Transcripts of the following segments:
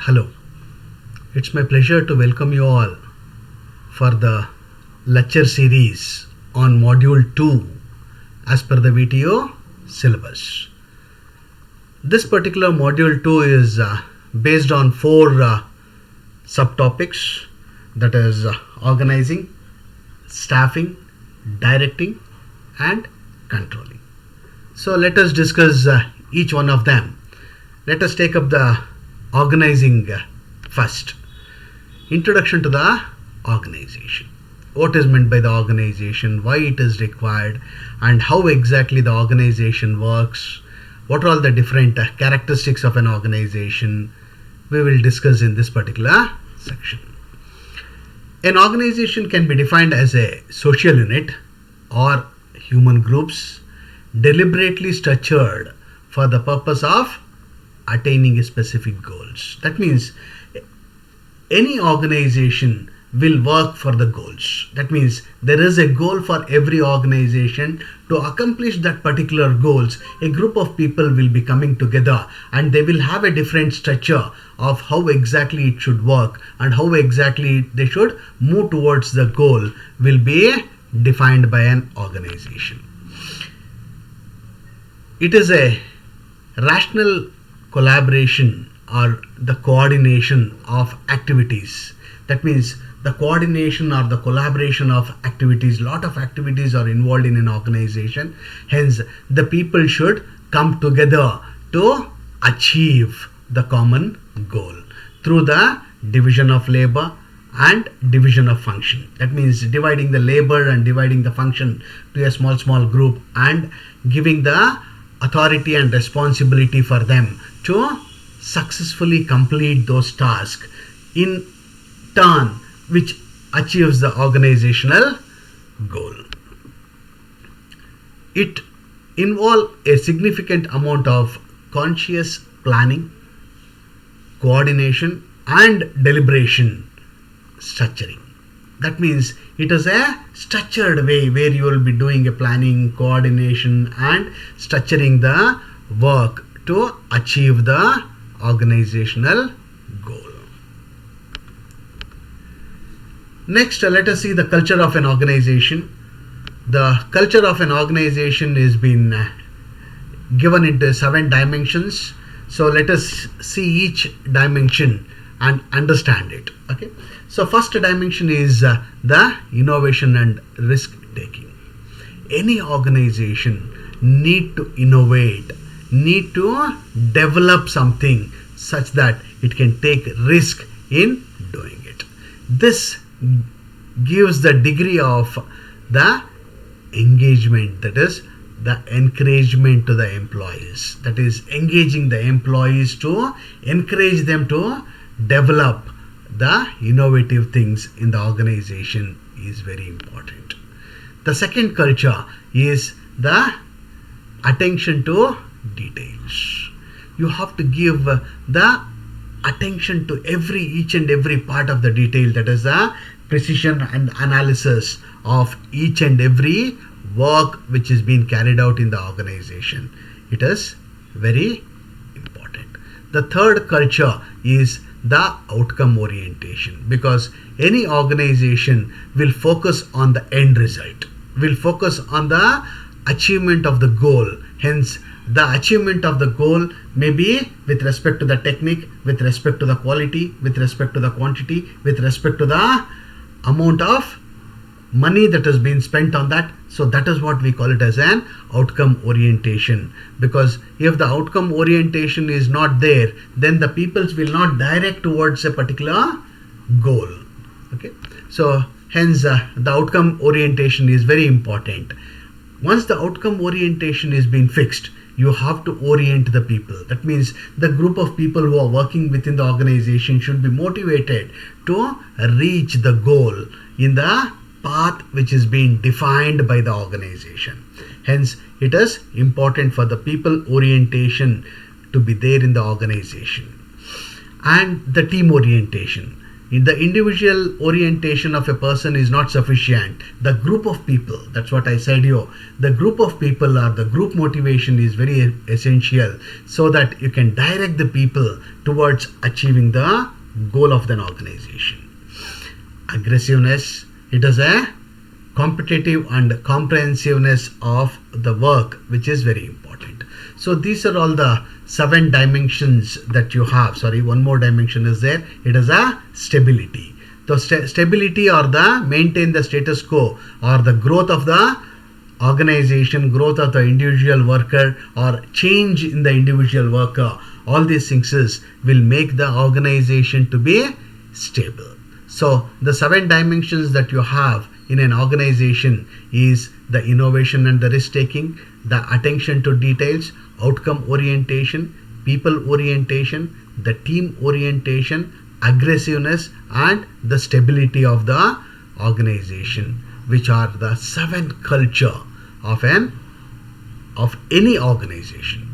Hello, it's my pleasure to welcome you all for the lecture series on Module 2 as per the VTO syllabus. This particular Module 2 is based on four subtopics, that is organizing, staffing, directing and controlling. So let us discuss each one of them. Let us take up the organizing first. Introduction to the organization. What is meant by the organization, why it is required, and how exactly the organization works. What are all the different characteristics of an organization, we will discuss in this particular section. An organization can be defined as a social unit or human groups deliberately structured for the purpose of attaining specific goals. That means any organization will work for the goals. That means there is a goal for every organization. To accomplish that particular goals, a group of people will be coming together and they will have a different structure of how exactly it should work and how exactly they should move towards the goal will be defined by an organization. It is a rational collaboration or the coordination of activities. That means the coordination or the collaboration of activities. Lot of activities are involved in an organization. Hence, the people should come together to achieve the common goal through the division of labor and division of function. That means dividing the labor and dividing the function to a small group and giving the authority and responsibility for them to successfully complete those tasks in turn, which achieves the organizational goal. It involves a significant amount of conscious planning, coordination and deliberation structuring. That means it is a structured way where you will be doing a planning, coordination and structuring the work to achieve the organizational goal. Next, let us see the culture of an organization. The culture of an organization is been given into 7 dimensions. So let us see each dimension and understand it. Okay. So first dimension is the innovation and risk taking. Any organization need to innovate, need to develop something such that it can take risk in doing it. This gives the degree of the engagement, that is the encouragement to the employees. That is engaging the employees to encourage them to develop the innovative things in the organization is very important. The second culture is the attention to details. You have to give the attention to each and every part of the detail, that is the precision and analysis of each and every work which is being carried out in the organization. It is very important. The third culture is the outcome orientation, because any organization will focus on the end result, will focus on the achievement of the goal. Hence, the achievement of the goal may be with respect to the technique, with respect to the quality, with respect to the quantity, with respect to the amount of money that has been spent on that. So that is what we call it as an outcome orientation, because if the outcome orientation is not there, then the peoples will not direct towards a particular goal. Okay, so hence the outcome orientation is very important. Once the outcome orientation is being fixed, you have to orient the people. That means the group of people who are working within the organization should be motivated to reach the goal in the path which is being defined by the organization. Hence, it is important for the people orientation to be there in the organization. And the team orientation. In the individual orientation of a person is not sufficient. The group of people, that's what I said here, the group of people or the group motivation is very essential, so that you can direct the people towards achieving the goal of an organization. Aggressiveness, it is a competitive and comprehensiveness of the work, which is very important. So these are all the 7 dimensions that you have. Sorry, one more dimension is there. It is a stability. The stability or the maintain the status quo or the growth of the organization, growth of the individual worker or change in the individual worker. All these things will make the organization to be stable. So the 7 dimensions that you have in an organization is the innovation and the risk taking, the attention to details, outcome orientation, people orientation, the team orientation, aggressiveness, and the stability of the organization, which are the 7 culture of any organization.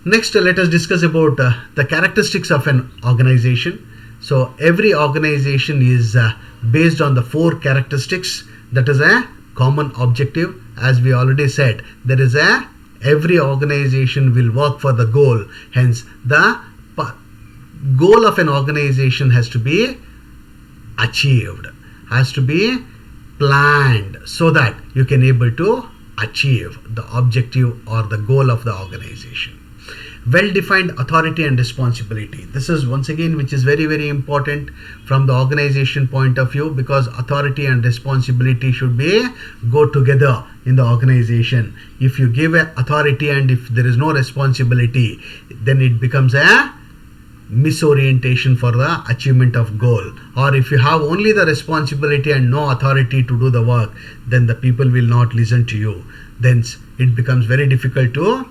Next, let us discuss about the characteristics of an organization. So every organization is based on the 4 characteristics. That is a common objective. As we already said, there is every organization will work for the goal. Hence, the goal of an organization has to be achieved, has to be planned, so that you can able to achieve the objective or the goal of the organization. Well-defined authority and responsibility. This is once again which is very, very important from the organization point of view, because authority and responsibility should be go together in the organization. If you give a authority and if there is no responsibility, then it becomes a misorientation for the achievement of goal. Or if you have only the responsibility and no authority to do the work, then the people will not listen to you. Then it becomes very difficult to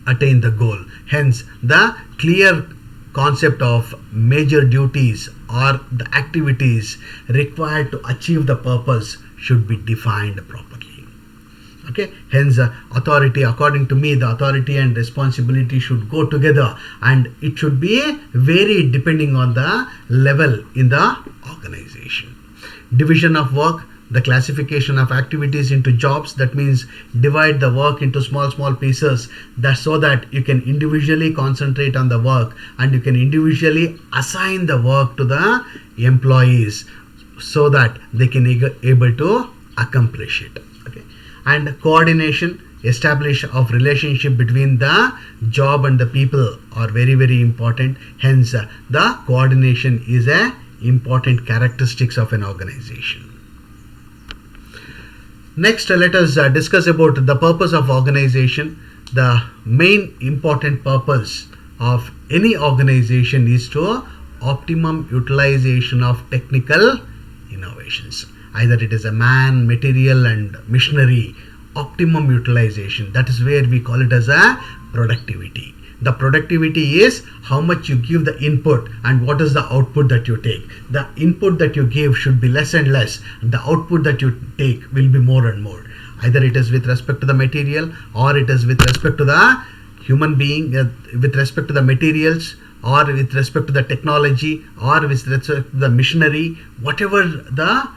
attain the goal. Hence, the clear concept of major duties or the activities required to achieve the purpose should be defined properly. Okay, hence authority, according to me, the authority and responsibility should go together, and it should be varied depending on the level in the organization. Division of work, the classification of activities into jobs. That means divide the work into small pieces, that so that you can individually concentrate on the work and you can individually assign the work to the employees so that they can able to accomplish it. Okay, and coordination, establish of relationship between the job and the people are very, very important. Hence the coordination is a important characteristics of an organization. Next, let us discuss about the purpose of organization. The main important purpose of any organization is to optimum utilization of technical innovations. Either it is a man, material and machinery, optimum utilization. That is where we call it as a productivity. The productivity is how much you give the input and what is the output that you take. The input that you give should be less and less, and the output that you take will be more and more. Either it is with respect to the material, or it is with respect to the human being, with respect to the materials, or with respect to the technology, or with respect to the machinery, whatever the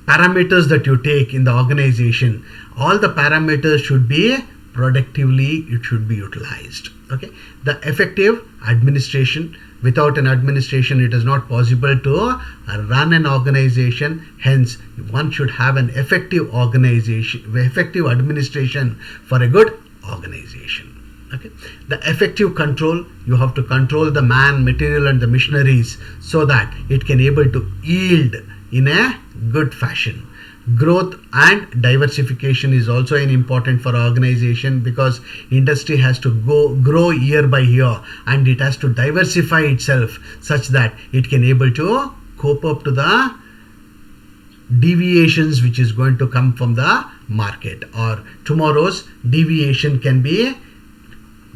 parameters that you take in the organization, all the parameters should be productively, it should be utilized. Okay, the effective administration. Without an administration, it is not possible to run an organization. Hence, one should have an effective organization, effective administration for a good organization. Okay, the effective control, you have to control the man, material and the machineries so that it can able to yield in a good fashion. Growth and diversification is also an important for organization, because industry has to grow year by year and it has to diversify itself such that it can able to cope up to the deviations which is going to come from the market, or tomorrow's deviation can be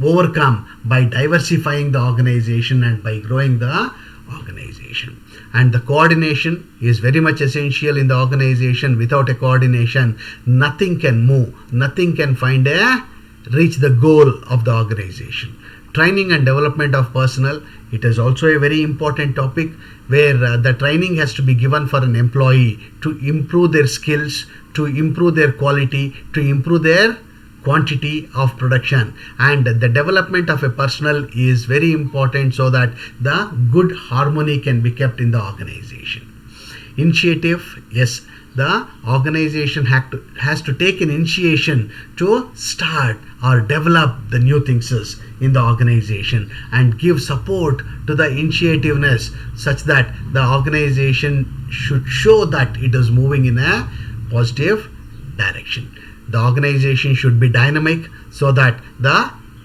overcome by diversifying the organization and by growing the organization. And the coordination is very much essential in the organization. Without a coordination, nothing can move, nothing can reach the goal of the organization. Training and development of personnel, it is also a very important topic where the training has to be given for an employee to improve their skills, to improve their quality, to improve their quantity of production, and the development of a personnel is very important so that the good harmony can be kept in the organization. Initiative, yes, the organization has to take an initiation to start or develop the new things in the organization and give support to the initiativeness such that the organization should show that it is moving in a positive direction. The organization should be dynamic so that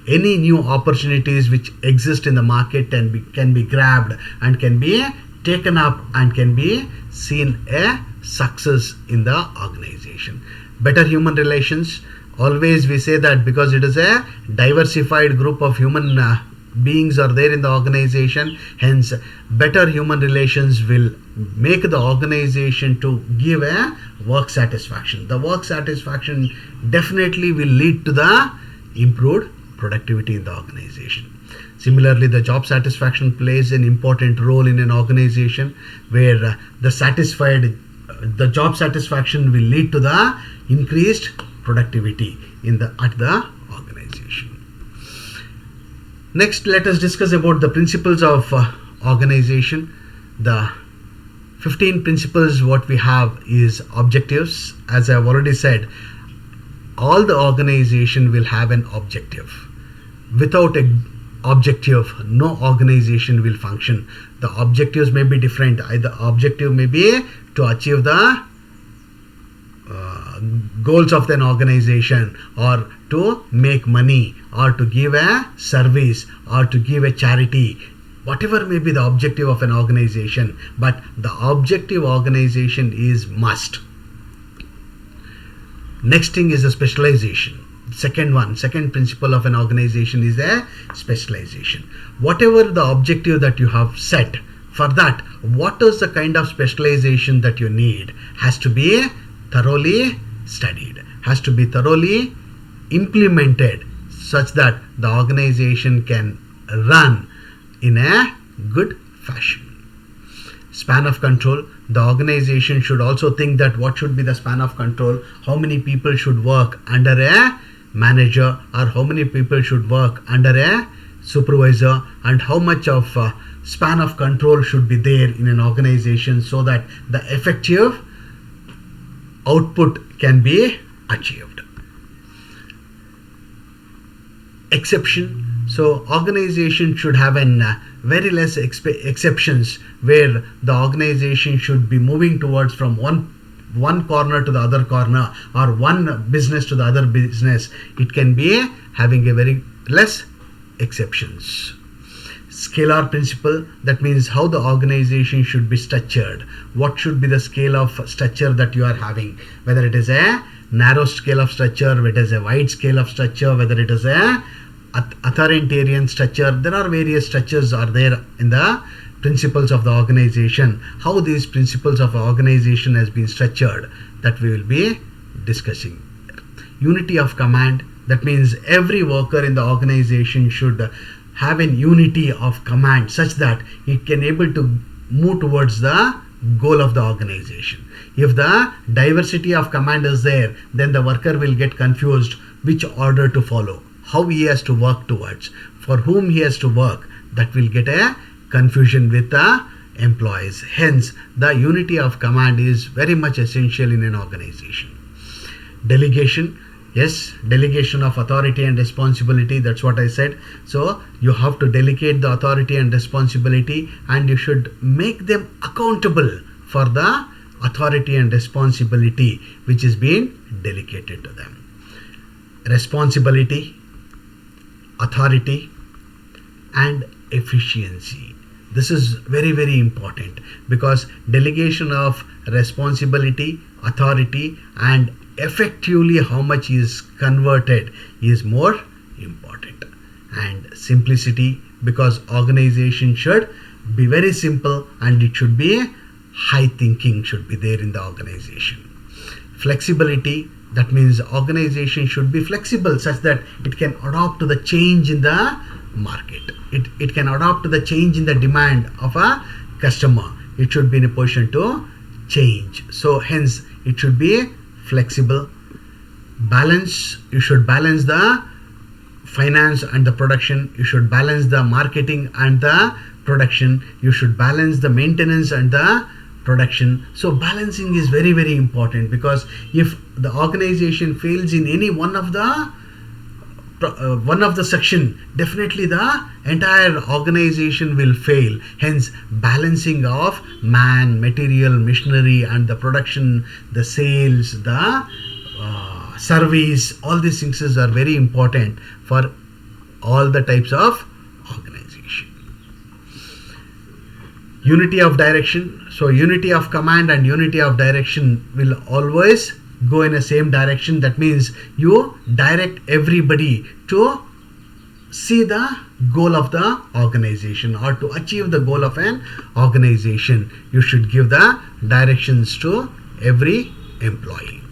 any new opportunities which exist in the market can be grabbed and can be taken up and can be seen a success in the organization. Better human relations, always we say that because it is a diversified group of human beings are there in the organization, hence better human relations will make the organization to give a work satisfaction. The work satisfaction definitely will lead to the improved productivity in the organization. Similarly, the job satisfaction plays an important role in an organization where the job satisfaction will lead to the increased productivity at the organization. Next, let us discuss about the principles of organization. The 15 principles what we have is objectives. As I have already said, all the organization will have an objective. Without an objective, no organization will function. The objectives may be different. The objective may be to achieve the goals of an organization, or to make money, or to give a service, or to give a charity, whatever may be the objective of an organization, but the objective organization is must. Next thing is a specialization. Second principle of an organization is a specialization. Whatever the objective that you have set, for that, what is the kind of specialization that you need has to be thoroughly studied, has to be thoroughly implemented such that the organization can run in a good fashion. Span of control, the organization should also think that what should be the span of control, how many people should work under a manager, or how many people should work under a supervisor, and how much of span of control should be there in an organization so that the effective output can be achieved. Exception, so organization should have very less exceptions where the organization should be moving towards from one corner to the other corner, or one business to the other business. It can be having a very less exceptions. Scalar principle, that means how the organization should be structured. What should be the scale of structure that you are having, whether it is a narrow scale of structure, whether it is a wide scale of structure, whether it is a authoritarian structure. There are various structures are there in the principles of the organization. How these principles of organization has been structured, that we will be discussing. Unity of command, that means every worker in the organization should have an unity of command such that it can able to move towards the goal of the organization. If the diversity of command is there, then the worker will get confused which order to follow, how he has to work towards, for whom he has to work. That will get a confusion with the employees. Hence, the unity of command is very much essential in an organization. Delegation, yes, delegation of authority and responsibility, that's what I said. So you have to delegate the authority and responsibility, and you should make them accountable for the authority and responsibility which is being delegated to them. Responsibility, authority, and efficiency. This is very, very important, because delegation of responsibility, authority, and effectively how much is converted is more important. And simplicity, because organization should be very simple and it should be high thinking should be there in the organization. Flexibility, that means organization should be flexible such that it can adapt to the change in the market. It can adapt to the change in the demand of a customer. It should be in a position to change. So hence it should be flexible. Balance, you should balance the finance and the production. You should balance the marketing and the production. You should balance the maintenance and the production. So balancing is very, very important, because if the organization fails in any one of the section, definitely the entire organization will fail. Hence balancing of man, material, machinery and the production, the sales, the service, all these things are very important for all the types of organization. Unity of direction. So unity of command and unity of direction will always go in the same direction. That means you direct everybody to see the goal of the organization, or to achieve the goal of an organization. You should give the directions to every employee.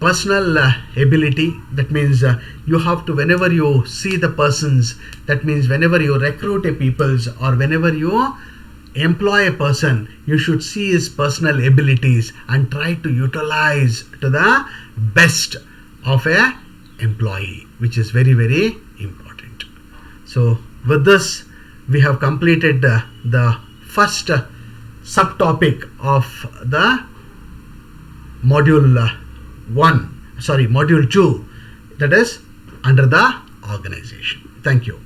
Personal ability, that means you have to, whenever you see the persons, that means whenever you recruit a peoples or whenever you employ a person, you should see his personal abilities and try to utilize to the best of a employee, which is very, very important. So with this we have completed the first subtopic of the module 2, that is under the organization. Thank you.